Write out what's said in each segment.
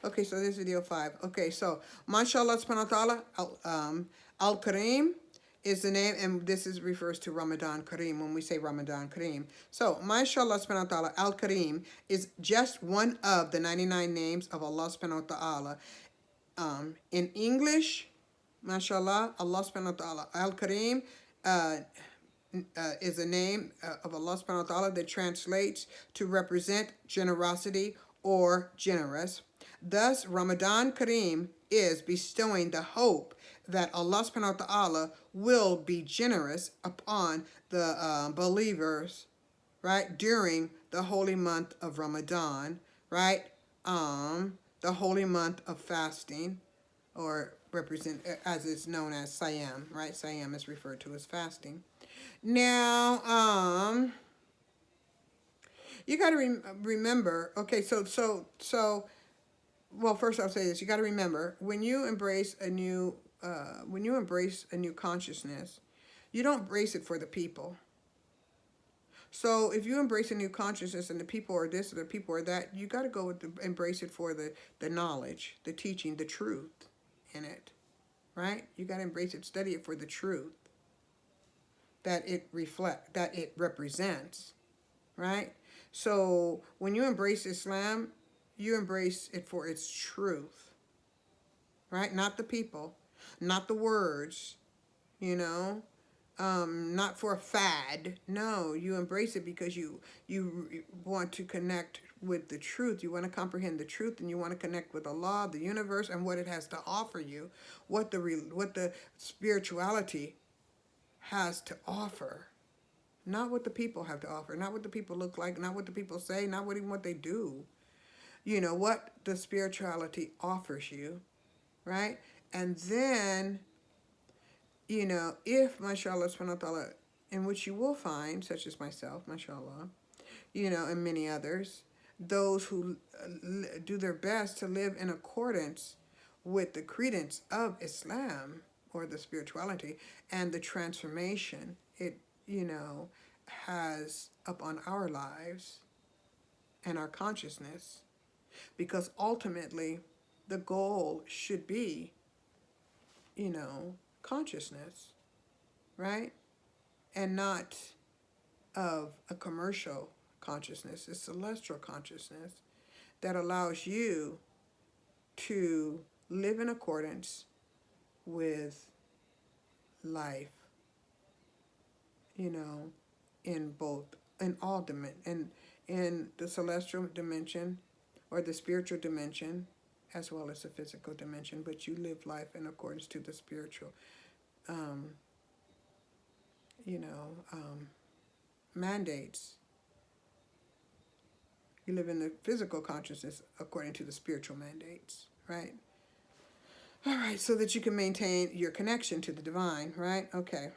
Okay, so this is video 5. Okay, so mashallah subhanahu wa ta'ala, al-Kareem is the name, and this is refers to Ramadan Kareem when we say Ramadan Kareem. So mashallah subhanahu wa ta'ala, al-Kareem is just one of the 99 names of Allah subhanahu wa ta'ala. In English, mashallah, Allah subhanahu wa ta'ala, al-Kareem is a name of Allah subhanahu wa ta'ala that translates to represent generosity or generous. Thus, Ramadan Kareem is bestowing the hope that Allah subhanahu wa ta'ala will be generous upon the believers, right, during the holy month of Ramadan, right, the holy month of fasting, or represent as it's known as Siyam, right? Siyam is referred to as fasting. Now, you got to remember. Okay, well, first I'll say this: you got to remember when you embrace a new consciousness, you don't embrace it for the people. So if you embrace a new consciousness and the people are this or the people are that, you got to go with embrace it for the knowledge, the teaching, the truth in it, right? You got to embrace it, study it for the truth that it represents, right? So when you embrace Islam, you embrace it for its truth, right? Not the people, not the words, not for a fad. No, you embrace it because you want to connect with the truth. You want to comprehend the truth, and you want to connect with Allah, the universe, and what it has to offer you, what the spirituality has to offer. Not what the people have to offer, not what the people look like, not what the people say, not even what they do. What the spirituality offers you, right? And then, if, mashallah, subhanahu wa ta'ala, in which you will find, such as myself, mashallah, and many others, those who do their best to live in accordance with the credence of Islam, or the spirituality, and the transformation it, has upon our lives and our consciousness. Because ultimately, the goal should be, consciousness, right? And not of a commercial consciousness, a celestial consciousness that allows you to live in accordance with life, in all in the celestial dimension or the spiritual dimension, as well as the physical dimension, but you live life in accordance to the spiritual, mandates. You live in the physical consciousness according to the spiritual mandates, right? All right, so that you can maintain your connection to the divine, right? Okay.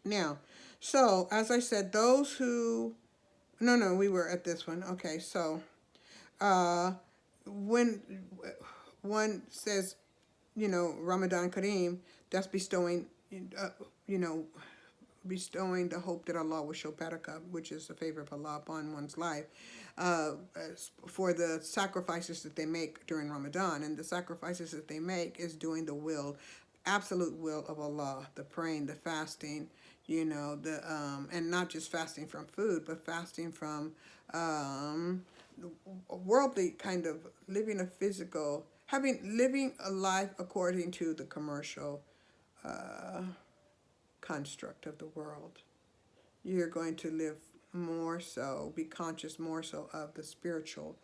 Now, so as I said, those who, no, we were at this one. Okay, so when one says, Ramadan Kareem, that's bestowing, bestowing the hope that Allah will show barakah, which is the favor of Allah upon one's life, for the sacrifices that they make during Ramadan. And the sacrifices that they make is doing the will, absolute will of Allah, the praying, the fasting, and not just fasting from food, but fasting from worldly kind of living a physical, living a life according to the commercial construct of the world. You're going to live more so, be conscious more so of the spiritual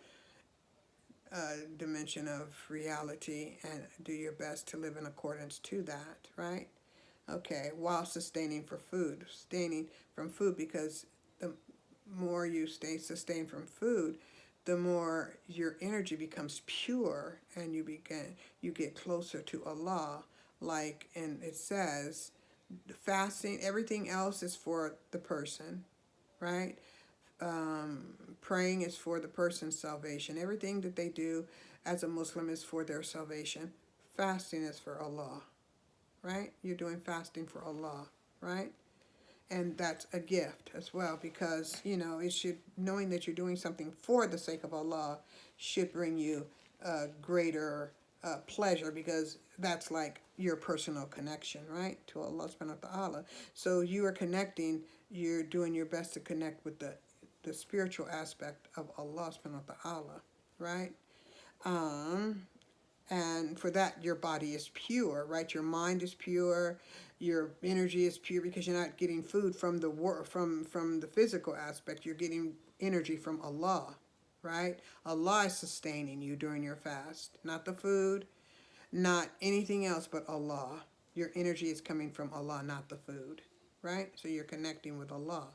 dimension of reality, and do your best to live in accordance to that, right? Okay, while sustaining from food, because the more you stay sustained from food, the more your energy becomes pure, and you get closer to Allah. And it says, fasting, everything else is for the person, right? Praying is for the person's salvation. Everything that they do as a Muslim is for their salvation. Fasting is for Allah, right? You're doing fasting for Allah, right? And that's a gift as well, because, you know, it should, knowing that you're doing something for the sake of Allah should bring you greater pleasure, because that's like your personal connection, right, to Allah subhanahu wa ta'ala. So you are connecting, you're doing your best to connect with the spiritual aspect of Allah subhanahu wa ta'ala, right? And for that, your body is pure, right? Your mind is pure, your energy is pure, because you're not getting food from the from the physical aspect. You're getting energy from Allah, right? Allah is sustaining you during your fast, not the food, not anything else but Allah. Your energy is coming from Allah, not the food, right? So you're connecting with Allah,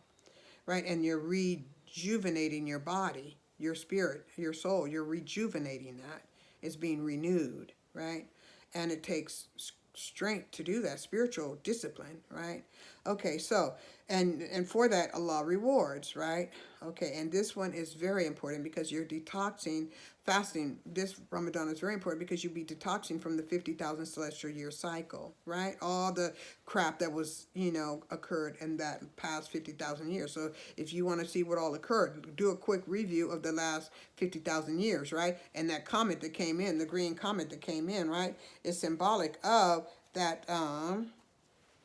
right? And you're rejuvenating your body, your spirit, your soul. You're rejuvenating that. It's being renewed, right? And it takes strength to do that, spiritual discipline, right? Okay, so, and for that, Allah rewards, right? Okay, and this one is very important, because you're detoxing, fasting. This Ramadan is very important because you'll be detoxing from the 50,000 celestial year cycle, right? All the crap that was, you know, occurred in that past 50,000 years. So if you want to see what all occurred, do a quick review of the last 50,000 years, right? And that comet that came in, the green comet that came in, right, is symbolic of that,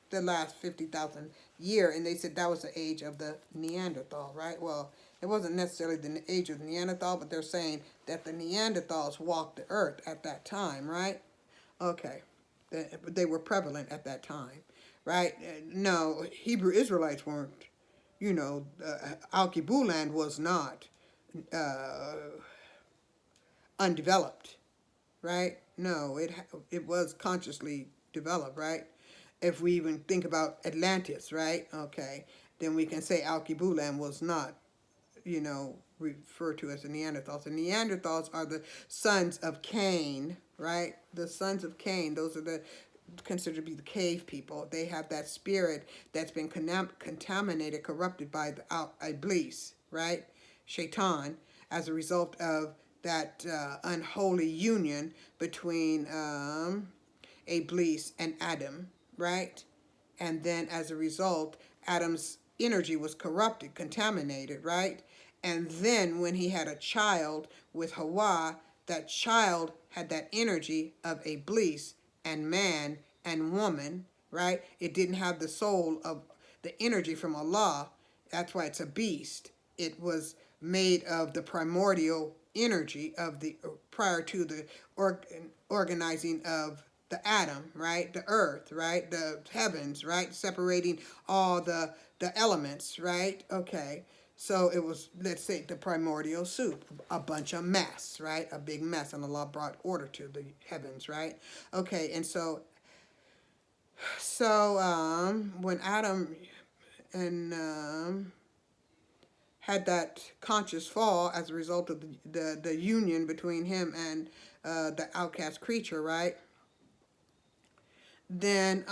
the last 50,000 year. And they said that was the age of the Neanderthal, right? Well, it wasn't necessarily the age of the Neanderthal, but they're saying that the Neanderthals walked the earth at that time, right? Okay, they were prevalent at that time, right? No, Hebrew Israelites weren't. You know, Al-Kibuland was not undeveloped, right? No, it was consciously developed, right? If we even think about Atlantis, right? Okay, then we can say Al-Kibuland was not, you know, referred to as the Neanderthals. The Neanderthals are the sons of Cain, right? The sons of Cain, those are the considered to be the cave people. They have that spirit that's been contaminated, corrupted by the Iblis, right? Shaitan, as a result of that unholy union between Iblis and Adam, right? And then as a result, Adam's energy was corrupted, contaminated, right? And then when he had a child with Hawa, that child had that energy of Iblis and man and woman, right? It didn't have the soul of the energy from Allah. That's why it's a beast. It was made of the primordial energy of the prior to the organizing of the atom, right? The earth, right? The heavens, right? Separating all the elements, right? Okay. So it was, let's say, the primordial soup, a bunch of mess, right? A big mess, and Allah brought order to the heavens, right? Okay, and so when Adam and had that conscious fall as a result of the union between him and the outcast creature, right? Then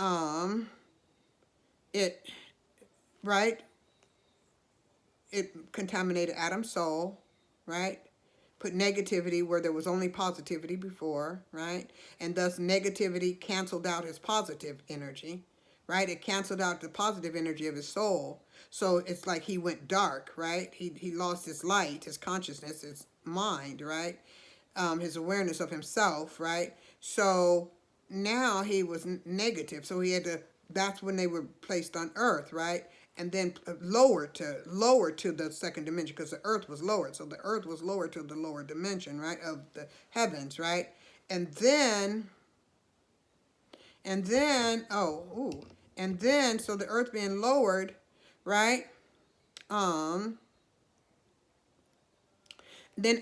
it, right? It contaminated Adam's soul, right? Put negativity where there was only positivity before, right? And thus negativity canceled out his positive energy, right? It canceled out the positive energy of his soul. So it's like he went dark, right? He lost his light, his consciousness, his mind, right? His awareness of himself, right? So now he was negative. So he had to, that's when they were placed on earth, right? And then lowered to the second dimension, because the earth was lowered. So the earth was lowered to the lower dimension, right, of the heavens, right? And then, so the earth being lowered, right? Then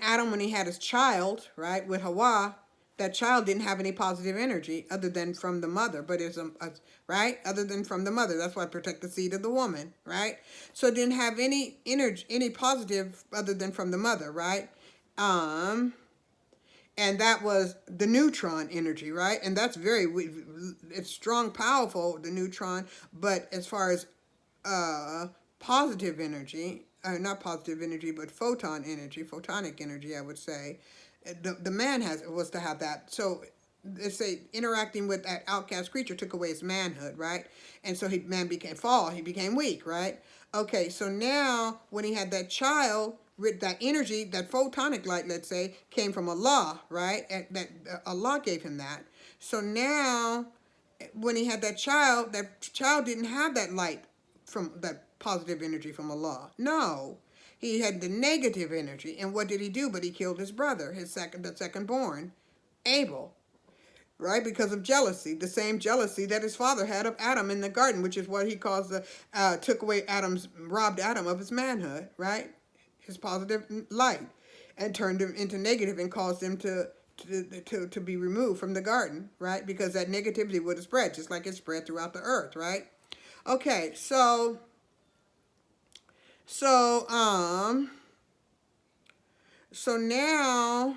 Adam, when he had his child, right, with Hawa, that child didn't have any positive energy other than from the mother, but it's right, other than from the mother. That's why protect the seed of the woman, right? So it didn't have any energy, any positive other than from the mother, right? And that was the neutron energy, right? And that's it's strong, powerful, the neutron. But as far as positive energy, not positive energy, but photonic energy, I would say, the man was to have that. So let's say interacting with that outcast creature took away his manhood, right? And so he became weak, right? Okay, so now when he had that child, with that energy, that photonic light, let's say, came from Allah, right? And that Allah gave him that. So now when he had that child didn't have that light from that positive energy from Allah. No. He had the negative energy. And what did he do? But he killed his brother, the second born, Abel, right? Because of jealousy, the same jealousy that his father had of Adam in the garden, which is what he calls robbed Adam of his manhood, right? His positive light, and turned him into negative and caused him to be removed from the garden, right? Because that negativity would have spread, just like it spread throughout the earth, right? Okay, so now,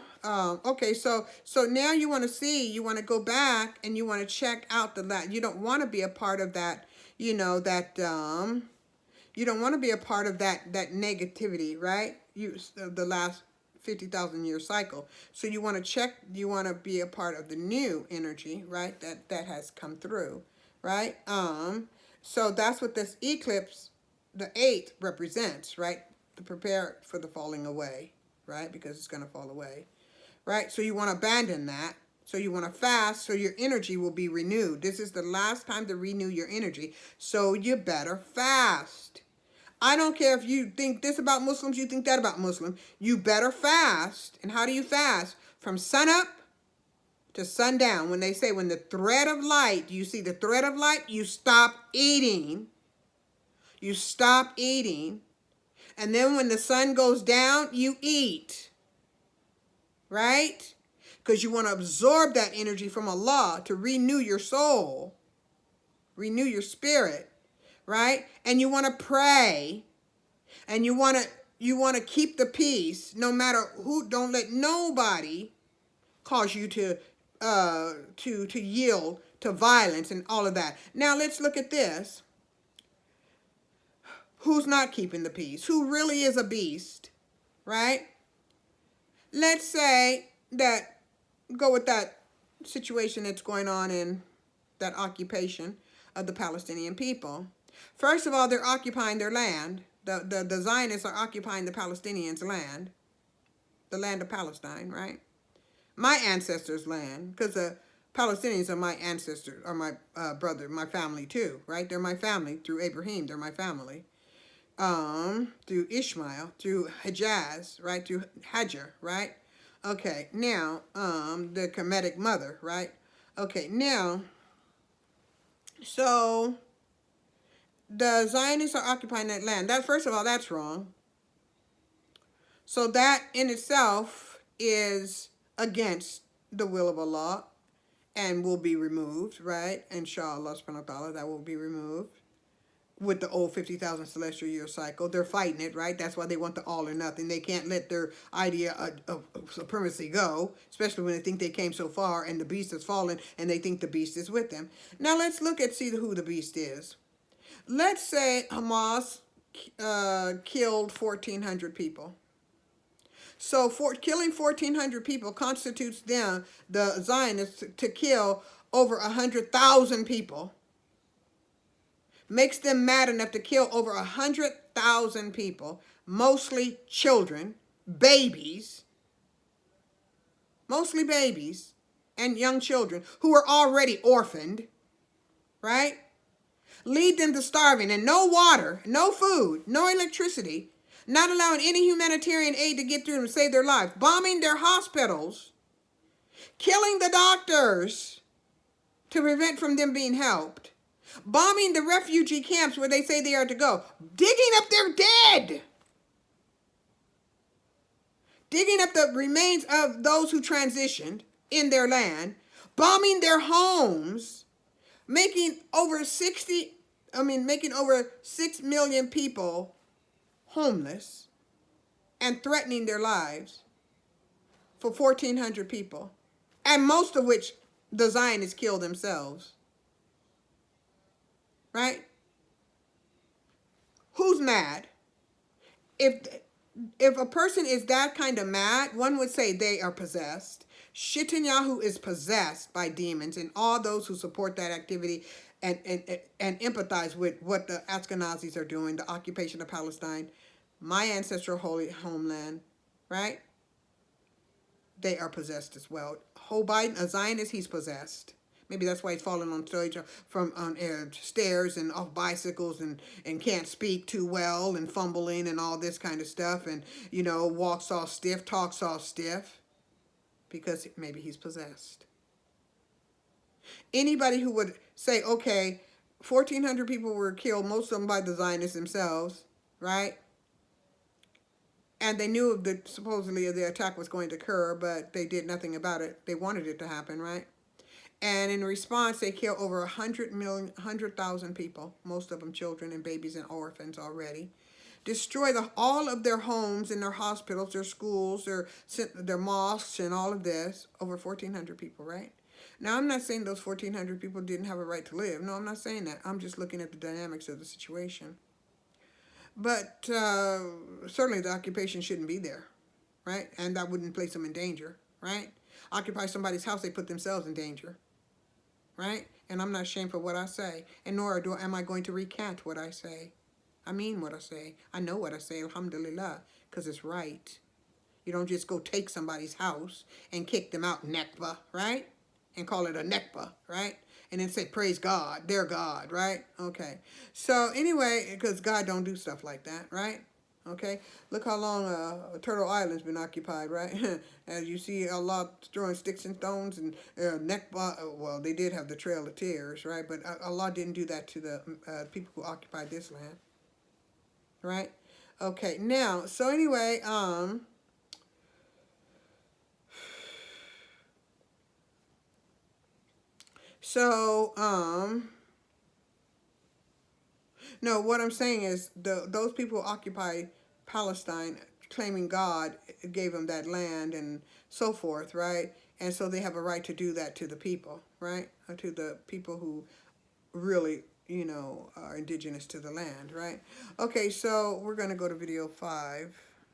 now you want to go back and you want to check out you don't want to be a part of that, you don't want to be a part of that negativity, right? The last 50,000 year cycle. So you want to be a part of the new energy, right? That has come through, right? So that's what this eclipse, the 8th, represents, right? To prepare for the falling away, right? Because it's going to fall away, right? So you want to abandon that. So you want to fast so your energy will be renewed. This is the last time to renew your energy. So you better fast. I don't care if you think this about Muslims, you think that about Muslims. You better fast. And how do you fast? From sunup to sundown. When they say when the thread of light, you see the thread of light, you stop eating. You stop eating. And then when the sun goes down, you eat. Right? Because you want to absorb that energy from Allah to renew your soul. Renew your spirit. Right? And you want to pray. And you want to keep the peace no matter who. Don't let nobody cause you to yield to violence and all of that. Now let's look at this. Who's not keeping the peace? Who really is a beast, right? Let's say that, go with that situation that's going on in that occupation of the Palestinian people. First of all, they're occupying their land. The Zionists are occupying the Palestinians' land, the land of Palestine, right? My ancestors' land, because the Palestinians are my ancestors, are my brother, my family too, right? They're my family through Abraham. They're my family. Through Ishmael, through Hijaz, right? Through Hajar, right? Okay, now, the Kemetic mother, right? Okay, now, so the Zionists are occupying that land. First of all, that's wrong. So that in itself is against the will of Allah and will be removed, right? Inshallah subhanahu wa ta'ala, that will be removed. With the old 50,000 celestial year cycle. They're fighting it, right? That's why they want the all or nothing. They can't let their idea of supremacy go, especially when they think they came so far and the beast has fallen and they think the beast is with them. Now let's see who the beast is. Let's say Hamas killed 1,400 people. So killing 1,400 people constitutes them, the Zionists, to kill over 100,000 people. Makes them mad enough to kill over 100,000 people, mostly children, babies, mostly babies and young children who are already orphaned, right? Lead them to starving and no water, no food, no electricity, not allowing any humanitarian aid to get through them to save their life, bombing their hospitals, killing the doctors to prevent from them being helped. Bombing the refugee camps where they say they are to go. Digging up their dead. Digging up the remains of those who transitioned in their land. Bombing their homes. Making over 6 million people homeless. And threatening their lives for 1,400 people. And most of which the Zionists killed themselves. Right? Who's mad? If a person is that kind of mad, one would say they are possessed. Netanyahu is possessed by demons, and all those who support that activity and empathize with what the Ashkenazis are doing, the occupation of Palestine, my ancestral holy homeland, right? They are possessed as well. Joe Biden, a Zionist, he's possessed. Maybe that's why he's falling on stage from on stairs and off bicycles and can't speak too well and fumbling and all this kind of stuff, and walks all stiff, talks all stiff, because maybe he's possessed. Anybody who would say, okay, 1,400 people were killed, most of them by the Zionists themselves, right? And they knew that supposedly the attack was going to occur, but they did nothing about it. They wanted it to happen, right? And in response, they killed over 100,000 people, most of them children and babies and orphans already. Destroy all of their homes and their hospitals, their schools, their mosques, and all of this. Over 1,400 people, right? Now, I'm not saying those 1,400 people didn't have a right to live. No, I'm not saying that. I'm just looking at the dynamics of the situation. But certainly the occupation shouldn't be there, right? And that wouldn't place them in danger, right? Occupy somebody's house, they put themselves in danger, right? And I'm not ashamed for what I say, and nor am I going to recant what I say. I mean what I say. I know what I say, alhamdulillah, because it's right. You don't just go take somebody's house and kick them out, nekba, right? And call it a nekba, right? And then say, praise God, their God, right? Okay. So anyway, because God don't do stuff like that, right? Okay. Look how long Turtle Island's been occupied, right? As you see, Allah throwing sticks and stones and nekba. Well, they did have the Trail of Tears, right? But Allah didn't do that to the people who occupied this land. Right? Okay, now, so anyway, no, what I'm saying is those people who occupy Palestine, claiming God gave them that land and so forth, right? And so they have a right to do that to the people, right? Or to the people who really are indigenous to the land, right? Okay, so we're going to go to video 5.